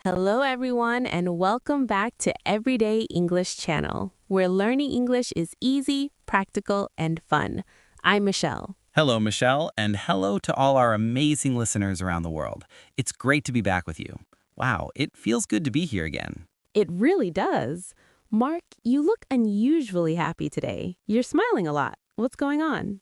Hello, everyone, and welcome back to Everyday English channel, where learning English is easy, practical, and fun. I'm Michelle. Hello, Michelle, and hello to all our amazing listeners around the world. It's great to be back with you. Wow, it feels good to be here again. It really does. Mark, you look unusually happy today. You're smiling a lot. What's going on?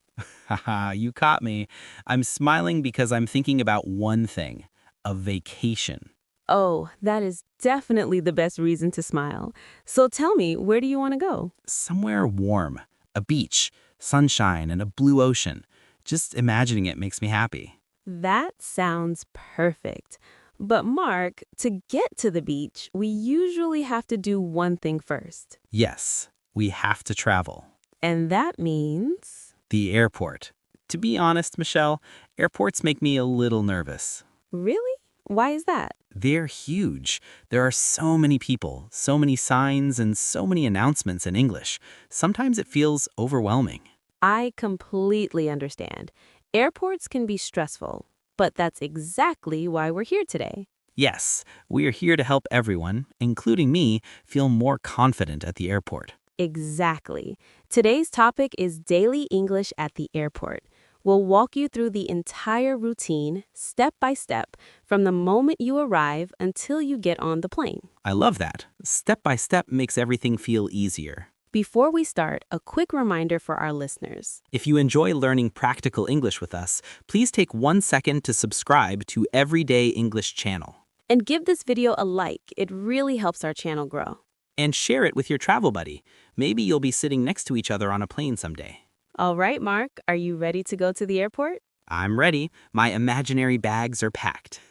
Haha, you caught me. I'm smiling because I'm thinking about one thing, a vacation. Oh, that is definitely the best reason to smile. So tell me, where do you want to go? Somewhere warm, a beach, sunshine, and a blue ocean. Just imagining it makes me happy. That sounds perfect. But Mark, to get to the beach, we usually have to do one thing first. Yes, we have to travel. And that means... The airport. To be honest, Michelle, airports make me a little nervous. Really? Why is that? They're huge. There are so many people, so many signs, and so many announcements in English. Sometimes it feels overwhelming. I completely understand. Airports can be stressful, but that's exactly why we're here today. Yes, we are here to help everyone, including me, feel more confident at the airport. Exactly. Today's topic is daily English at the airport. We'll walk you through the entire routine, step by step, from the moment you arrive until you get on the plane. I love that. Step by step makes everything feel easier. Before we start, a quick reminder for our listeners. If you enjoy learning practical English with us, please take 1 second to subscribe to Everyday English channel. And give this video a like. It really helps our channel grow. And share it with your travel buddy. Maybe you'll be sitting next to each other on a plane someday. All right, Mark, are you ready to go to the airport? I'm ready. My imaginary bags are packed.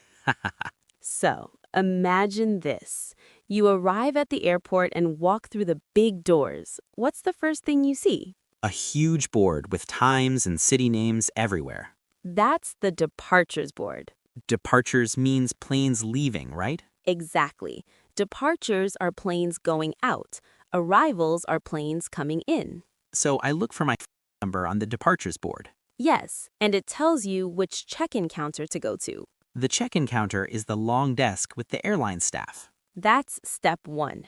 So, imagine this. You arrive at the airport and walk through the big doors. What's the first thing you see? A huge board with times and city names everywhere. That's the departures board. Departures means planes leaving, right? Exactly. Departures are planes going out. Arrivals are planes coming in. So I look for my number on the departures board. Yes, and it tells you which check-in counter to go to. The check-in counter is the long desk with the airline staff. That's step one.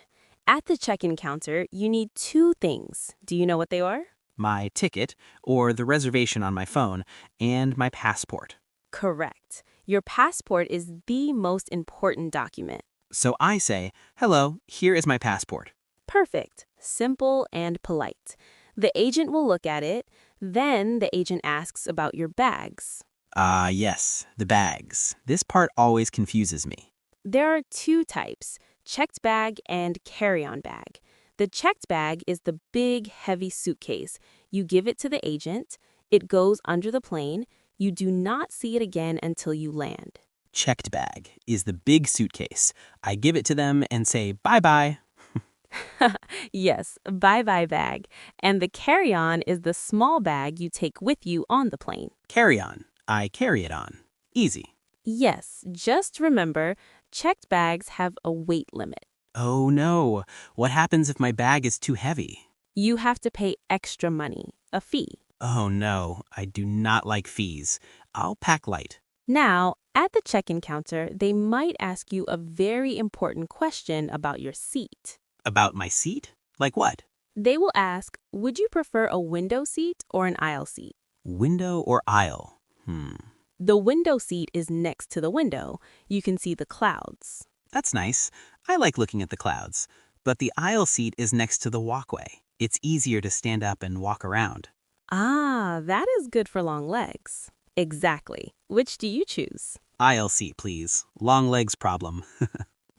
At the check-in counter, you need two things. Do you know what they are? My ticket, or the reservation on my phone, and my passport. Correct. Your passport is the most important document. So I say, "Hello, here is my passport." Perfect. Simple and polite. The agent will look at it. Then the agent asks about your bags. Yes, the bags. This part always confuses me. There are two types, checked bag and carry-on bag. The checked bag is the big, heavy suitcase. You give it to the agent. It goes under the plane. You do not see it again until you land. Checked bag is the big suitcase. I give it to them and say, "Bye-bye." Yes, bye-bye bag. And the carry-on is the small bag you take with you on the plane. Carry on. I carry it on. Easy. Yes, just remember, checked bags have a weight limit. Oh no, what happens if my bag is too heavy? You have to pay extra money, a fee. Oh no, I do not like fees. I'll pack light. Now, at the check-in counter, they might ask you a very important question about your seat. About my seat? Like what? They will ask, would you prefer a window seat or an aisle seat? Window or aisle? The window seat is next to the window. You can see the clouds. That's nice. I like looking at the clouds. But the aisle seat is next to the walkway. It's easier to stand up and walk around. Ah, that is good for long legs. Exactly. Which do you choose? Aisle seat, please. Long legs problem.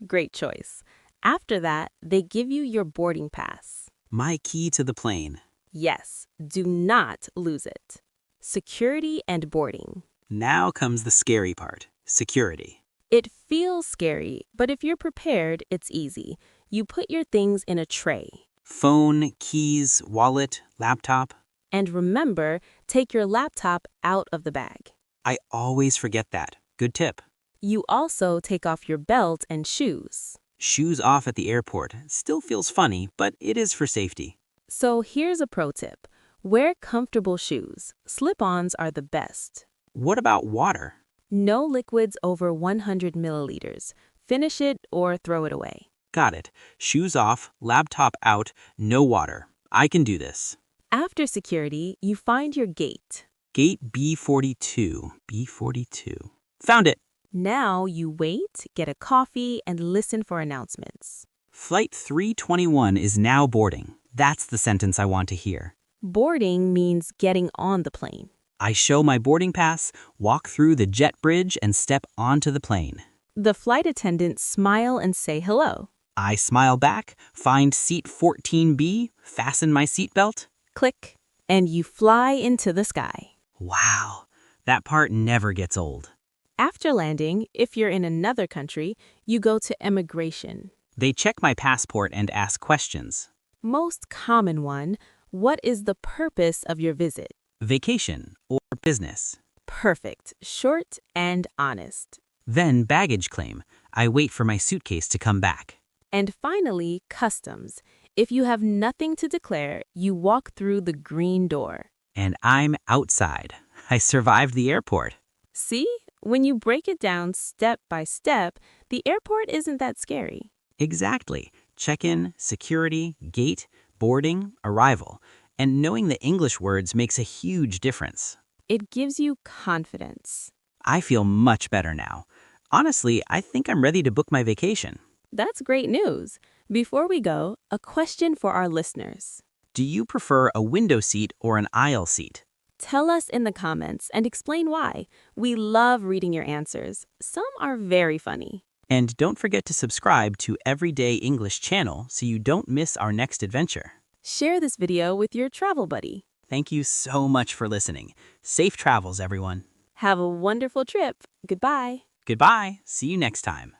Great choice. After that, they give you your boarding pass. My key to the plane. Yes, do not lose it. Security and boarding. Now comes the scary part, security. It feels scary, but if you're prepared, it's easy. You put your things in a tray. Phone, keys, wallet, laptop. And remember, take your laptop out of the bag. I always forget that. Good tip. You also take off your belt and shoes. Shoes off at the airport still feels funny, but it is for safety. So here's a pro tip. Wear comfortable shoes. Slip-ons are the best. What about water? No liquids over 100 milliliters. Finish it or throw it away. Got it. Shoes off, laptop out, no water. I can do this. After security, you find your gate. Gate B42. B42. Found it. Now you wait, get a coffee, and listen for announcements. Flight 321 is now boarding. That's the sentence I want to hear. Boarding means getting on the plane. I show my boarding pass, walk through the jet bridge, and step onto the plane. The flight attendants smile and say hello. I smile back, find seat 14B, fasten my seatbelt. Click, and you fly into the sky. Wow, that part never gets old. After landing, if you're in another country, you go to immigration. They check my passport and ask questions. Most common one, what is the purpose of your visit? Vacation or business. Perfect, short and honest. Then baggage claim. I wait for my suitcase to come back. And finally, customs. If you have nothing to declare, you walk through the green door. And I'm outside. I survived the airport. See? When you break it down step by step, the airport isn't that scary. Exactly. Check-in, security, gate, boarding, arrival. And knowing the English words makes a huge difference. It gives you confidence. I feel much better now. Honestly, I think I'm ready to book my vacation. That's great news. Before we go, a question for our listeners. Do you prefer a window seat or an aisle seat? Tell us in the comments and explain why. We love reading your answers. Some are very funny. And don't forget to subscribe to Everyday English channel so you don't miss our next adventure. Share this video with your travel buddy. Thank you so much for listening. Safe travels, everyone. Have a wonderful trip. Goodbye. Goodbye. See you next time.